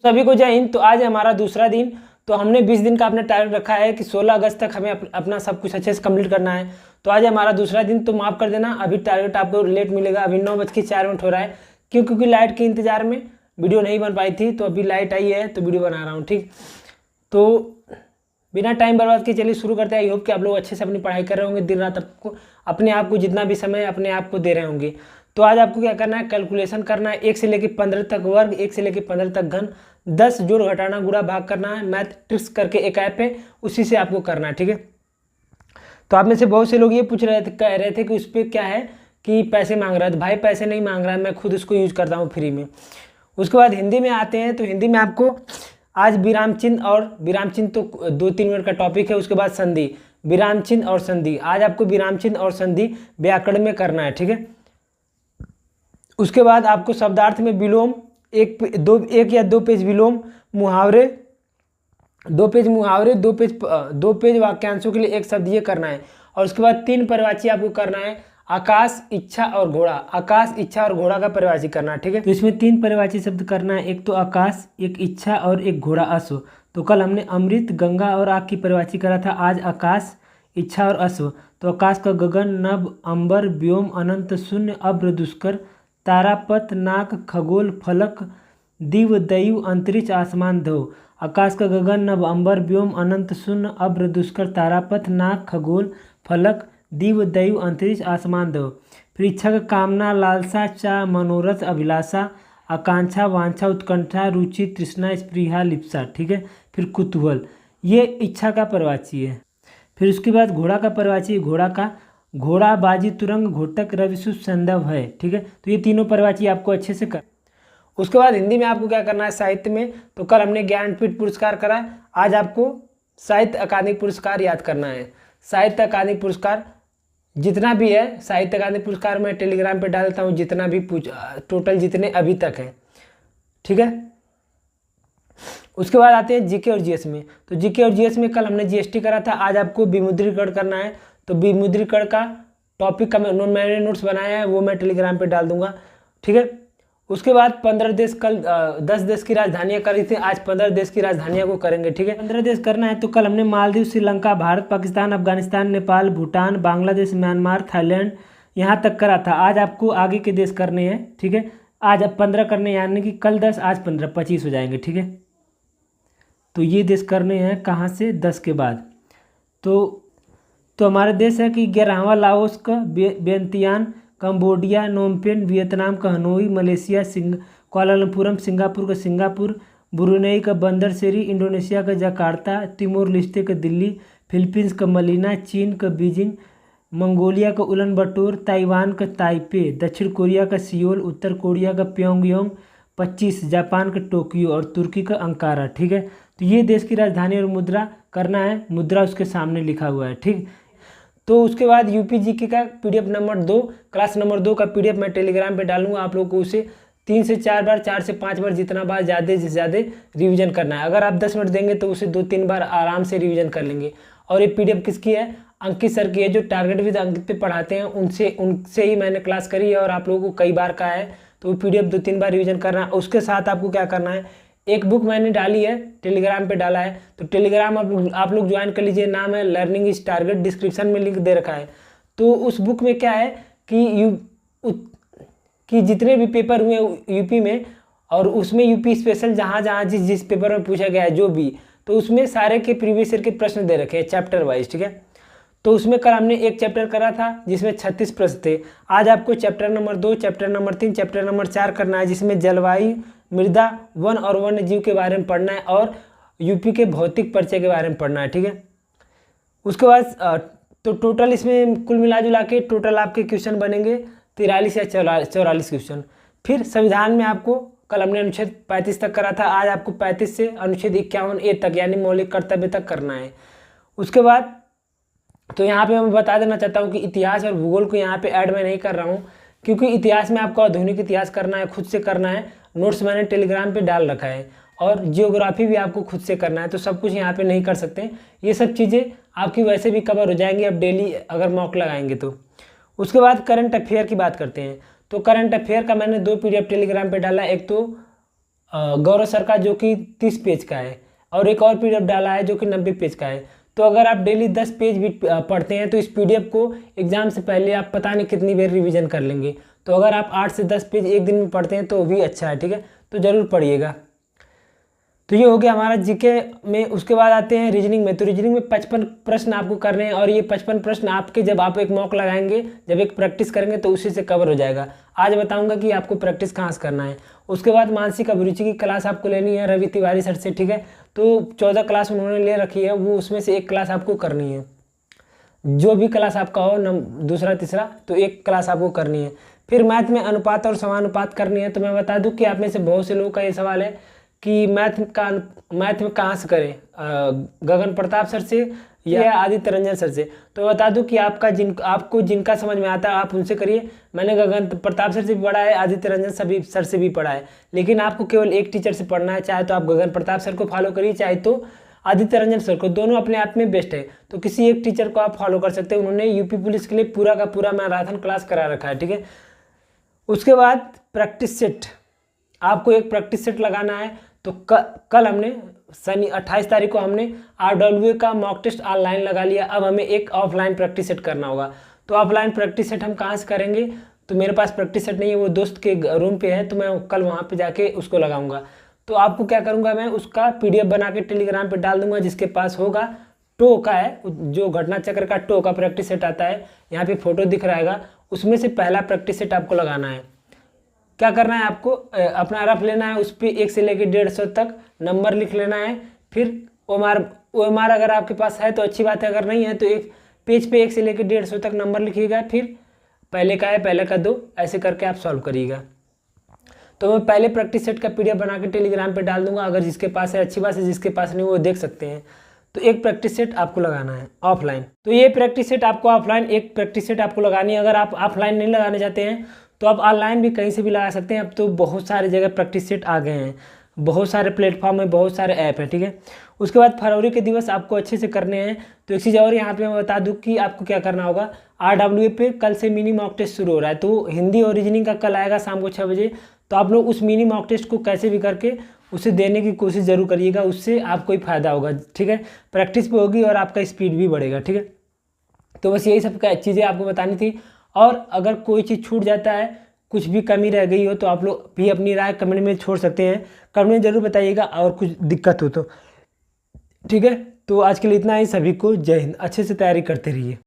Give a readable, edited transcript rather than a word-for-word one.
सभी को जय हिंद। तो आज है हमारा दूसरा दिन। तो हमने 20 दिन का अपना टारगेट रखा है कि 16 अगस्त तक हमें अपना सब कुछ अच्छे से कंप्लीट करना है। तो आज हमारा दूसरा दिन, तो माफ़ कर देना अभी टारगेट आपको लेट मिलेगा। अभी 9:04 हो रहा है क्योंकि लाइट के इंतजार में वीडियो नहीं बन पाई थी। तो अभी लाइट आई है तो वीडियो बना रहा हूँ, ठीक। तो बिना टाइम बर्बाद के चलिए शुरू करते हैं। आई होप कि आप लोग अच्छे से अपनी पढ़ाई कर रहे होंगे, दिन रात आपको अपने आप को जितना भी समय अपने आप को दे रहे होंगे। तो आज आपको क्या करना है, कैलकुलेशन करना है। 1 से लेकर 15 तक वर्ग, 1 से लेकर 15 तक घन, 10 जोड़ घटाना गुणा भाग करना है। मैथ ट्रिक्स करके एक ऐप है, उसी से आपको करना है, ठीक है। तो आप में से बहुत से लोग ये पूछ रहे थे, कह रहे थे कि उस पर क्या है कि पैसे मांग रहा है। तो भाई पैसे नहीं मांग रहा है, मैं खुद उसको यूज करता हूँ फ्री में। उसके बाद हिंदी में आते हैं। तो हिंदी में आपको आज विराम चिन्ह और विराम चिन्ह तो 2-3 मिनट का टॉपिक है। उसके बाद संधि, विराम चिन्ह और संधि। आज आपको विराम चिन्ह और संधि व्याकरण में करना है, ठीक है। उसके बाद आपको शब्दार्थ में विलोम, एक या दो पेज विलोम, मुहावरे, 2 पेज मुहावरे, 2 पेज वाक्यांशों के लिए एक शब्द, ये करना है। और उसके बाद 3 परिवाची आपको करना है, आकाश, इच्छा और घोड़ा। आकाश, इच्छा और घोड़ा का परिवाची करना है, ठीक है। तो इसमें 3 परिवाची शब्द करना है, एक तो आकाश, एक इच्छा और एक घोड़ा अश्व। तो कल हमने अमृत, गंगा और आग की परिवाची करा था, आज आकाश, इच्छा और अश्व। तो आकाश का गगन, नभ, अंबर, व्योम, अनंत, शून्य, अभ्र, दुष्कर, तारापथ, नाक, खगोल, फलक, दिव, दैव, अंतरिक्ष, आसमान, ध्रुव। आकाश का गगन, नभ, अंबर, व्योम, अनंत, शून्य, अभ्र, दुष्कर, तारापथ, नाक, खगोल, फलक, दिव, दैव, अंतरिक्ष, आसमान, ध्रुव। फिर इच्छा का कामना, लालसा, चाह, मनोरथ, अभिलाषा, आकांक्षा, वांछा, उत्कंठा, रुचि, तृष्णा, स्पृहा, लिप्सा, ठीक है। फिर कुतूहल, ये इच्छा का परिवाची है। फिर उसके बाद घोड़ा का परिवाची, घोड़ा का घोड़ा, बाजी, तुरंग, घोटक, रविशु, संदव है, ठीक है। तो ये तीनों परिवाची आपको अच्छे से कर। उसके बाद हिंदी में आपको क्या करना है, साहित्य में। तो कल हमने ज्ञानपीठ पुरस्कार करा, आज आपको साहित्य अकादमी पुरस्कार याद करना है। साहित्य अकादमी पुरस्कार जितना भी है, साहित्य अकादमी पुरस्कार मैं टेलीग्राम पे डाल देता हूँ, जितना भी टोटल जितने अभी तक है, ठीक है। उसके बाद आते हैं जीके और जीएस में। तो जीके और जीएस में कल हमने जीएसटी करा था, आज आपको विमुद्रीकरण करना है। तो विमुद्रीकरण का टॉपिक का मैंने नोट्स बनाया है, वो मैं टेलीग्राम पे डाल दूंगा, ठीक है। उसके बाद 15 देश, कल 10 देश की राजधानियाँ करी थी, आज 15 देश की राजधानियों को करेंगे, ठीक है। 15 देश करना है। तो कल हमने मालदीव, श्रीलंका, भारत, पाकिस्तान, अफगानिस्तान, नेपाल, भूटान, बांग्लादेश, म्यांमार, थाईलैंड, यहाँ तक करा था। आज आपको आगे के देश करने हैं, ठीक है। आज अब 15 करने, यानी कि कल 10, आज 15, 25 हो जाएंगे, ठीक है। तो ये देश करने हैं कहाँ से, 10 के बाद। तो हमारा देश है कि 11वां लाओस का वियंतियान, कंबोडिया, नोमपेन, वियतनाम का हनोई, मलेशिया, कुआलालंपुरम, सिंगापुर का सिंगापुर, ब्रुनेई का बंदरसेरी, इंडोनेशिया का जकार्ता, तिमोर लिस्टे का दिल्ली, फिलीपींस का मनीला, चीन का बीजिंग, मंगोलिया का उलन बटोर, ताइवान का ताइपे, दक्षिण कोरिया का सियोल, उत्तर कोरिया का प्योंगयांग, 25, जापान का टोक्यो और तुर्की का अंकारा, ठीक है। तो ये देश की राजधानी और मुद्रा करना है, मुद्रा उसके सामने लिखा हुआ है, ठीक। तो उसके बाद यूपी जीके का पीडीएफ नंबर 2, क्लास नंबर 2 का पीडीएफ मैं टेलीग्राम पे डालूंगा। आप लोगों को उसे 3 से 4 बार, 4 से 5 बार, जितना बार ज़्यादा से ज़्यादा रिवीजन करना है। अगर आप 10 मिनट देंगे तो उसे 2-3 बार आराम से रिवीजन कर लेंगे। और ये पीडीएफ किसकी है, अंकित सर की है, जो टारगेट विद अंकित पे पढ़ाते हैं, उनसे ही मैंने क्लास करी है और आप लोगों को कई बार का है। तो वो पीडीएफ 2-3 बार रिवीजन करना है। उसके साथ आपको क्या करना है, एक बुक मैंने डाली है, टेलीग्राम पे डाला है। तो टेलीग्राम आप लोग ज्वाइन कर लीजिए, नाम है लर्निंग इज टारगेट, डिस्क्रिप्शन में लिंक दे रखा है। तो उस बुक में क्या है कि जितने भी पेपर हुए यूपी में, और उसमें यूपी स्पेशल जहाँ जिस पेपर में पूछा गया है जो भी, तो उसमें सारे के प्रीवियस ईयर के प्रश्न दे रखे हैं चैप्टर वाइज, ठीक है। तो उसमें कल हमने एक चैप्टर करा था जिसमें 36 प्रश्न थे। आज आपको chapter number 2, chapter number 3, chapter number 4 करना है, जिसमें जलवायु, मृदा, वन और वन्य जीव के बारे में पढ़ना है और यूपी के भौतिक परिचय के बारे में पढ़ना है, ठीक है। उसके बाद तो टोटल इसमें कुल मिला जुला के टोटल आपके क्वेश्चन बनेंगे 43 या 44 क्वेश्चन। फिर संविधान में आपको कल हमने अनुच्छेद 35 तक करा था, आज आपको 35 से अनुच्छेद 51A तक, यानी मौलिक कर्तव्य तक करना है। उसके बाद तो यहाँ पे मैं बता देना चाहता हूँ कि इतिहास और भूगोल को यहाँ पे ऐड मैं नहीं कर रहा हूँ, क्योंकि इतिहास में आपको आधुनिक इतिहास करना है, खुद से करना है। नोट्स मैंने टेलीग्राम पे डाल रखा है। और जियोग्राफी भी आपको खुद से करना है, तो सब कुछ यहाँ पे नहीं कर सकते। ये सब चीज़ें आपकी वैसे भी कवर हो जाएंगी अब डेली अगर मॉक लगाएंगे तो। उसके बाद करंट अफेयर की बात करते हैं। तो करंट अफेयर का मैंने 2 पीडीएफ टेलीग्राम पे डाला, एक तो गौरव सर का जो कि 30 पेज का है, और एक और पीडीएफ डाला है जो कि 90 पेज का है। तो अगर आप डेली 10 पेज भी पढ़ते हैं तो इस पीडीएफ को एग्जाम से पहले आप पता नहीं कितनी बार रिवीजन कर लेंगे। तो अगर आप 8 से 10 पेज एक दिन में पढ़ते हैं तो भी अच्छा है, ठीक है, तो ज़रूर पढ़िएगा। तो ये हो गया हमारा जीके में। उसके बाद आते हैं रीजनिंग में। तो रीजनिंग में 55 प्रश्न आपको करने हैं, और ये 55 प्रश्न आपके जब आप एक मॉक लगाएंगे, जब एक प्रैक्टिस करेंगे तो उसी से कवर हो जाएगा। आज बताऊंगा कि आपको प्रैक्टिस कहाँ से करना है। उसके बाद मानसिक अभिरुचि की क्लास आपको लेनी है रवि तिवारी सर से, ठीक है। तो 14 क्लास उन्होंने ले रखी है, वो उसमें से एक क्लास आपको करनी है। जो भी क्लास आपका हो, दूसरा तीसरा, तो एक क्लास आपको करनी है। फिर मैथ में अनुपात और समानुपात करनी है। तो मैं बता दूं कि आप में से बहुत से लोगों का ये सवाल है कि मैथ में कहाँ से करें, गगन प्रताप सर से या आदित्य रंजन सर से। तो बता दूं कि आपको जिनका समझ में आता है आप उनसे करिए। मैंने गगन प्रताप सर से भी पढ़ा है, आदित्य रंजन सर से भी पढ़ा है, लेकिन आपको केवल एक टीचर से पढ़ना है। चाहे तो आप गगन प्रताप सर को फॉलो करिए, चाहे तो आदित्य रंजन सर को, दोनों अपने आप में बेस्ट है। तो किसी एक टीचर को आप फॉलो कर सकते हैं, उन्होंने यूपी पुलिस के लिए पूरा का पूरा मैराथन क्लास करा रखा है, ठीक है। उसके बाद प्रैक्टिस सेट, आपको एक प्रैक्टिस सेट लगाना है। तो कल हमने शनि 28 तारीख को हमने RWA का मॉक टेस्ट ऑनलाइन लगा लिया। अब हमें एक ऑफलाइन प्रैक्टिस सेट करना होगा। तो ऑफलाइन प्रैक्टिस सेट हम कहाँ से करेंगे? तो मेरे पास प्रैक्टिस सेट नहीं है, वो दोस्त के रूम पे है, तो मैं कल वहाँ पे जाके उसको लगाऊंगा। तो आपको क्या करूँगा, मैं उसका PDF बना के टेलीग्राम पर डाल दूंगा। जिसके पास होगा, टो का है, जो घटना चक्र का टो का प्रैक्टिस सेट आता है, यहाँ पे फोटो दिख रहेगा, उसमें से पहला प्रैक्टिस सेट आपको लगाना है। क्या करना है, आपको अपना रफ लेना है, उस पर 1 से लेकर 150 तक नंबर लिख लेना है। फिर OMR अगर आपके पास है तो अच्छी बात है, अगर नहीं है तो एक पेज पे 1 से लेकर 150 तक नंबर लिखिएगा। फिर पहले का है, पहले का 2, ऐसे करके आप सॉल्व करिएगा। तो मैं पहले प्रैक्टिस सेट का PDF बना के टेलीग्राम पे डाल दूंगा। अगर जिसके पास है अच्छी बात है, जिसके पास नहीं वो देख सकते हैं। तो एक प्रैक्टिस सेट आपको लगाना है ऑफलाइन। तो ये प्रैक्टिस सेट आपको ऑफलाइन, एक प्रैक्टिस सेट आपको लगानी है। अगर आप ऑफलाइन नहीं लगाने चाहते हैं तो आप ऑनलाइन भी कहीं से भी लगा सकते हैं। अब तो बहुत सारे जगह प्रैक्टिस सेट आ गए हैं, बहुत सारे प्लेटफॉर्म में, बहुत सारे ऐप हैं, ठीक है। उसके बाद फरवरी के दिवस आपको अच्छे से करने हैं। तो एक चीज़ और यहाँ पे मैं बता दूँ कि आपको क्या करना होगा। RWA पे कल से मिनी मॉक टेस्ट शुरू हो रहा है। तो हिंदी और रीजनिंग का कल आएगा शाम को 6 बजे। तो आप लोग उस मिनी मॉक टेस्ट को कैसे भी करके उसे देने की कोशिश ज़रूर करिएगा, उससे आपको ही फायदा होगा, ठीक है। प्रैक्टिस भी होगी और आपका स्पीड भी बढ़ेगा, ठीक है। तो बस यही सब चीज़ें आपको बतानी थी। और अगर कोई चीज़ छूट जाता है, कुछ भी कमी रह गई हो, तो आप लोग भी अपनी राय कमेंट में छोड़ सकते हैं। कमेंट में ज़रूर बताइएगा, और कुछ दिक्कत हो तो, ठीक है। तो आज के लिए इतना ही। सभी को जय हिंद। अच्छे से तैयारी करते रहिए।